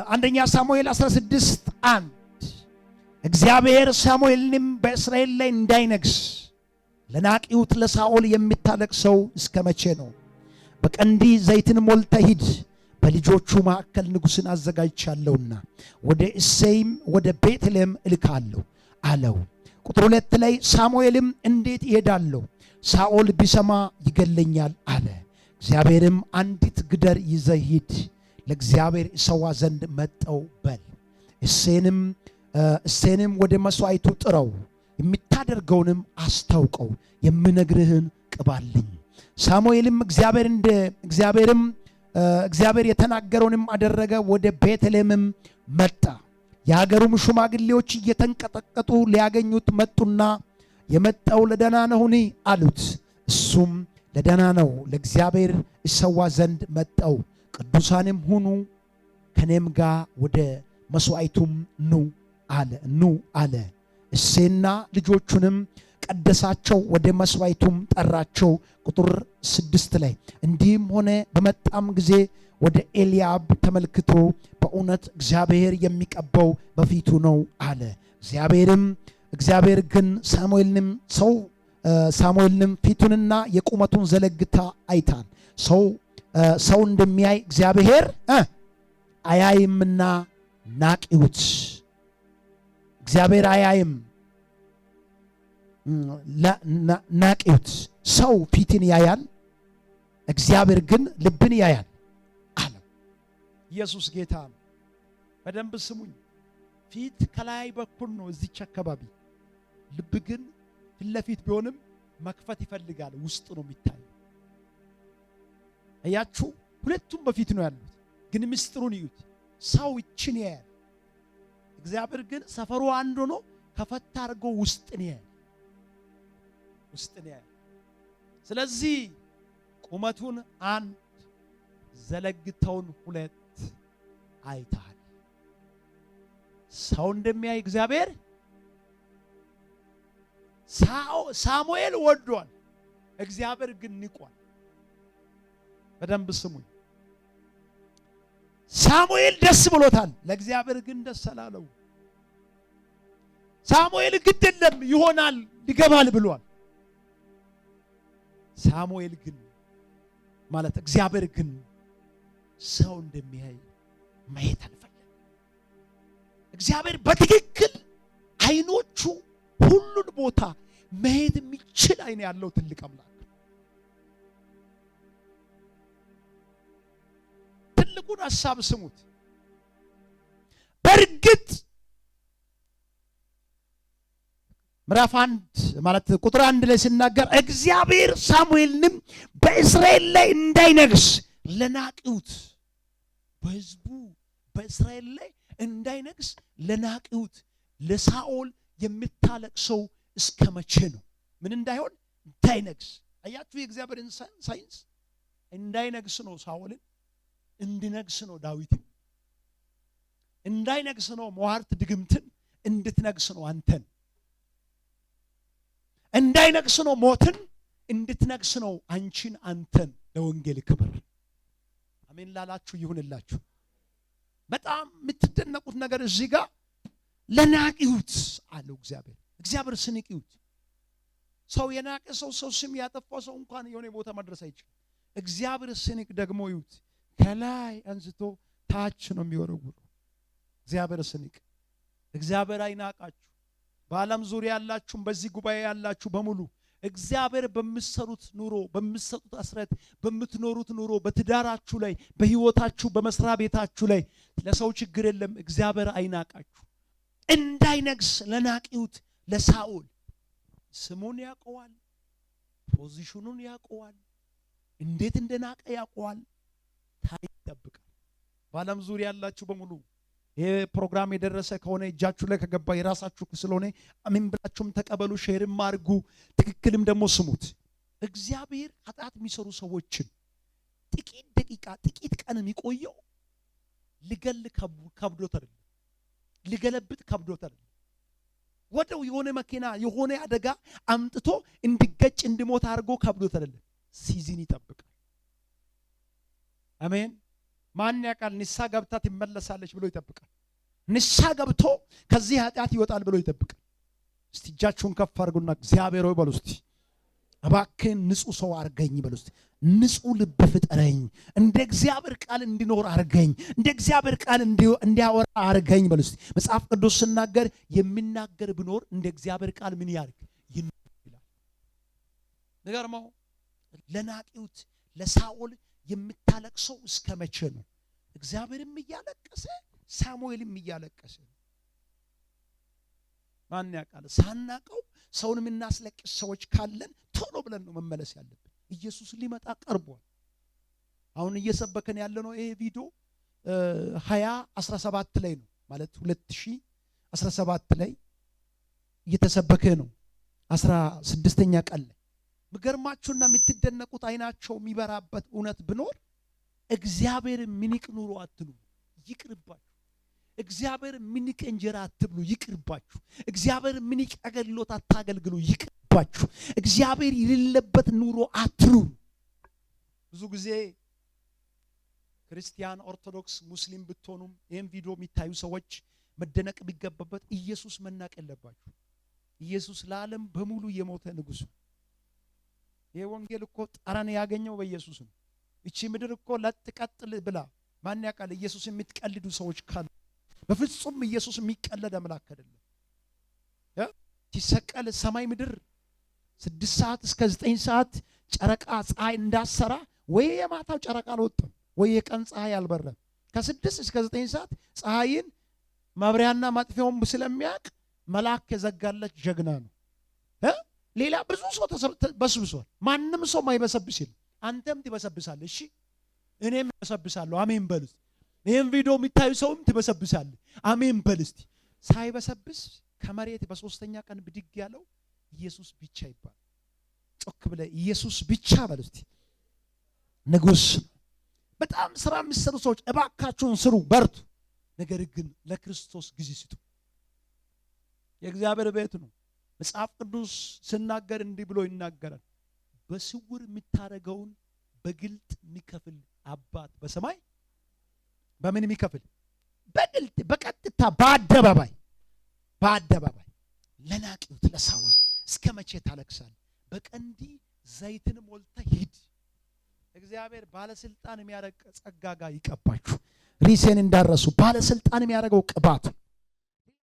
አንደኛ ሳሙኤል 16:1 እግዚአብሔር ሳሙኤልንም በእስራኤል ላይ እንዳይነግስ ለናቂውት ለሳኦል የሚታለቅሰው እስከ መቼ ነው? በቀንዲ ዘይትን ሞልተህ ሂድ፣ በልጆቹ መካከል ንጉሥን አዘጋጅቻለሁና ወደ እሴይም ወደ ቤተልሔም እልካለሁ አለው። ቁጥር 2 ላይ ሳሙኤልም እንዴት እሄዳለሁ? ሳኦል ቢሰማ ይገለኛል አለ። እግዚአብሔርም አንዲት ግደር ይዘህ ሂድ፣ ለእግዚአብሔር ይሰዋ ዘንድ መጣው በል። እሴንም ወደ መሥዋዕቱ ጥረው፣ የምታደርገውንም አስታውቀው፣ የምነግርህን ቅባልኝ። ሳሙኤልም እግዚአብሔር የተናገረውንም አደረገ። ወደ ቤተልሔምም መጣ። የሀገሩም ሽማግሌዎች እየተንቀጠቀጡ ሊያገኙት መጡና የመጣው ለደህና ነውን አሉት። እሱም ለደህና ነው፣ ለእግዚአብሔር ይሰዋ ዘንድ መጣው። ቅዱሳንም ሁኑ፣ ከኔም ጋር ወደ መሥዋዕቱም ኑ አለ። እሴይና ልጆቹንም ቀደሳቸው፣ ወደ መሥዋዕቱም ጠራቸው። ቁጥር 6 ላይ እንዲህም ሆነ በመጣም ጊዜ ወደ ኤልያብ ተመልክቶ በእውነት እግዚአብሔር የሚቀባው በፊቱ ነው አለ። እግዚአብሔር ግን ሳሙኤልንም ፊቱንና የቁመቱን ዘለግታ አይታል። ሰው እንደሚያይ እግዚአብሔር አያይምና ናቂውት። እግዚአብሔር አያይም ናቂውት። ሰው ፊትን ያያል፣ እግዚአብሔር ግን ልብን ያያል አለ። ኢየሱስ ጌታ ነው። በደንብ ስሙኝ። ፊት ከላይ በኩል ነው እዚች አካባቢ፣ ልብ ግን ፊት ለፊት ቢሆንም መክፈት ይፈልጋል። ውስጥ ነው የሚታየው። አያችሁ፣ ሁለቱም በፊት ነው ያሉት፣ ግን ምስጢሩን ይዩት። ሰው ይችን ያያል፣ እግዚአብሔር ግን ሰፈሩ አንዱ ነው። ከፈታ አድርጎ ውስጥን ያያል። ስለዚህ ቁመቱን 1 ዘለግታውን 2 አይታል። ሰው እንደሚያይ እግዚአብሔር ሳሙኤል ወዷል፣ እግዚአብሔር ግን ንቋል። በደንብ ስሙኝ። ሳሙኤል ደስ ብሎታል፣ ለእግዚአብሔር ግን ደስ አላለው። ሳሙኤል ግድ የለም ይሆናል ይገባል ብሏል። ሳሙኤል ግን ማለት እግዚአብሔር ግን ሰው እንደሚያይ ማየት አልፈለገም። እግዚአብሔር በትክክል አይኖቹ ሁሉን ቦታ መሄድ የሚችል አይን ያለው ትልቅ አምላክ። ትልቁን ሐሳብ ስሙት። በእርግጥ ምዕራፍ 1 ማለት ቁጥር 1 ላይ ሲናገር እግዚአብሔር ሳሙኤልንም በእስራኤል ላይ እንዳይነግስ ለናቂውት፣ በሕዝቡ በእስራኤል ላይ እንዳይነግስ ለናቂውት ለሳኦል የምታለቅሰው እስከ መቼ ነው? ምን እንዳይሆን? እንዳይነግስ። አያችሁ የእግዚአብሔርን ሳይንስ። እንዳይነግስ ነው ሳኦልን፣ እንድነግስ ነው ዳዊትን። እንዳይነግስ ነው ሟርት ድግምትን፣ እንድትነግስ ነው አንተን። እንዳይነግስ ነው ሞትን፣ እንድትነግስ ነው አንቺን አንተን። ለወንጌል ክብር አሜን ላላችሁ ይሁንላችሁ። በጣም የምትደነቁት ነገር እዚህ ጋር ለናቂውት አለው እግዚአብሔር ስንቂውት። ሰው የናቀ ሰው ስም ያጠፋ ሰው እንኳን የሆነ ቦታ መድረስ አይችልም። እግዚአብሔር ስንቅ ደግሞ ይዩት፣ ከላይ አንስቶ ታች ነው የሚወረውረው። እግዚአብሔር ስንቅ። እግዚአብሔር አይናቃችሁ። በዓለም ዙሪያ ያላችሁ በዚህ ጉባኤ ያላችሁ በሙሉ እግዚአብሔር በምትሰሩት ኑሮ፣ በምትሰጡት አስራት፣ በምትኖሩት ኑሮ፣ በትዳራችሁ ላይ፣ በህይወታችሁ፣ በመስሪያ ቤታችሁ ላይ ለሰው ችግር የለም። እግዚአብሔር አይናቃችሁ። እንዳይነግስ ለናቂውት ለሳኦል ስሙን ያውቀዋል፣ ፖዚሽኑን ያውቀዋል፣ እንዴት እንደናቀ ያውቀዋል። ታይጠብቃል። በዓለም ዙሪያ ያላችሁ በሙሉ ይሄ ፕሮግራም የደረሰ ከሆነ እጃችሁ ላይ ከገባ የራሳችሁ ስለሆነ አሜን ብላችሁም ተቀበሉ፣ ሼርም አድርጉ፣ ትክክልም ደግሞ ስሙት። እግዚአብሔር ኃጢአት የሚሰሩ ሰዎችን ጥቂት ደቂቃ ጥቂት ቀን የሚቆየው ልገል ከብዶት አይደለም፣ ልገለብጥ ከብዶት አይደለም። ወደው የሆነ መኪና የሆነ አደጋ አምጥቶ እንዲገጭ እንዲሞት አድርጎ ከብዶት አይደለም። ሲዝን ይጠብቃል። አሜን። ማን ያውቃል? ንስሐ ገብታ ትመለሳለች ብሎ ይጠብቃል። ንስሐ ገብቶ ከዚህ ኃጢአት ይወጣል ብሎ ይጠብቃል። እስቲ እጃችሁን ከፍ አድርጉና እግዚአብሔር ሆይ በሉ እስቲ እባክህን ንጹህ ሰው አርገኝ በሉ እስቲ። ንጹህ ልብ ፍጠረኝ፣ እንደ እግዚአብሔር ቃል እንዲኖር አርገኝ፣ እንደ እግዚአብሔር ቃል እንዲያወራ አርገኝ በሉ እስቲ። መጽሐፍ ቅዱስ ሲናገር የሚናገር ቢኖር እንደ እግዚአብሔር ቃል ምን ያርግ ይናገር ይላል። ንገርማው ለናቂውት ለሳኦል የምታለቅሰው እስከ መቼ ነው? እግዚአብሔርም እያለቀሰ ሳሙኤልም እያለቀሰ ማን ያውቃል? ሳናቀው ሰውን የምናስለቅስ ሰዎች ካለን ቶሎ ብለን ነው መመለስ ያለብን። ኢየሱስ ሊመጣ ቀርቧል። አሁን እየሰበከን ያለነው ይሄ ቪዲዮ 2017 ላይ ነው ማለት 2017 ላይ እየተሰበከ ነው 16ኛ ቀን ላይ። ምገርማችሁና የምትደነቁት አይናቸው የሚበራበት እውነት ብኖር እግዚአብሔር ምንቅ ኑሮ አትሉ፣ ይቅርባችሁ። እግዚአብሔር ምንቅ እንጀራ አትብሉ፣ ይቅርባችሁ። እግዚአብሔር ምንቅ አገልግሎት አታገልግሉ፣ ይቅርባችሁ። እግዚአብሔር የሌለበት ኑሮ አትሩ። ብዙ ጊዜ ክርስቲያን፣ ኦርቶዶክስ፣ ሙስሊም ብትሆኑም ይሄን ቪዲዮ የሚታዩ ሰዎች መደነቅ ቢገባበት ኢየሱስ መናቅ የለባችሁ። ኢየሱስ ለዓለም በሙሉ የሞተ ንጉሥ ነው። ይሄ ወንጌል እኮ ጠረን ያገኘው በኢየሱስ ነው። እቺ ምድር እኮ ለጥቀጥል ብላ ማን ያውቃል? ኢየሱስ የምትቀልዱ ሰዎች ካሉ በፍጹም ኢየሱስ የሚቀለድ አምላክ አይደለም። ሲሰቀል ሰማይ ምድር 6 ሰዓት እስከ 9 ሰዓት ጨረቃ ፀሐይ እንዳሰራ ወይ የማታው ጨረቃ አልወጣም ወይ የቀን ፀሐይ አልበረም። ከ6 እስከ 9 ሰዓት ፀሐይን ማብሪያና ማጥፊያውን ስለሚያውቅ መልአክ የዘጋለች ጀግና ነው። ሌላ ብዙ ሰው ተበስብሷል። ማንም ሰው ማይበሰብስ የለም። አንተም ትበሰብሳለህ። እሺ እኔም እበሰብሳለሁ። አሜን በሉ። ይሄን ቪዲዮ የሚታዩ ሰውም ትበሰብሳለህ። አሜን በል እስቲ። ሳይበሰብስ ከመሬት በሶስተኛ ቀን ብድግ ያለው ኢየሱስ ብቻ ይባል። ጮክ ብለህ ኢየሱስ ብቻ በል እስቲ። ንጉሥ በጣም ስራ የሚሰሩ ሰዎች እባካችሁን ስሩ፣ በርቱ። ነገር ግን ለክርስቶስ ጊዜ ስጡ። የእግዚአብሔር ቤት ነው። መጽሐፍ ቅዱስ ሲናገር እንዲህ ብሎ ይናገራል። በስውር የምታረገውን በግልጥ የሚከፍል አባት በሰማይ በምን የሚከፍል? በግልጥ በቀጥታ በአደባባይ ለናቂውት ለሳውል እስከ መቼ ታለቅሳለህ? በቀንዲ ዘይትን ሞልተ ሂድ። እግዚአብሔር ባለስልጣን የሚያረግ ጸጋ ጋር ይቀባችሁ። ሪሴን እንዳረሱ ባለስልጣን የሚያረገው ቅባቱ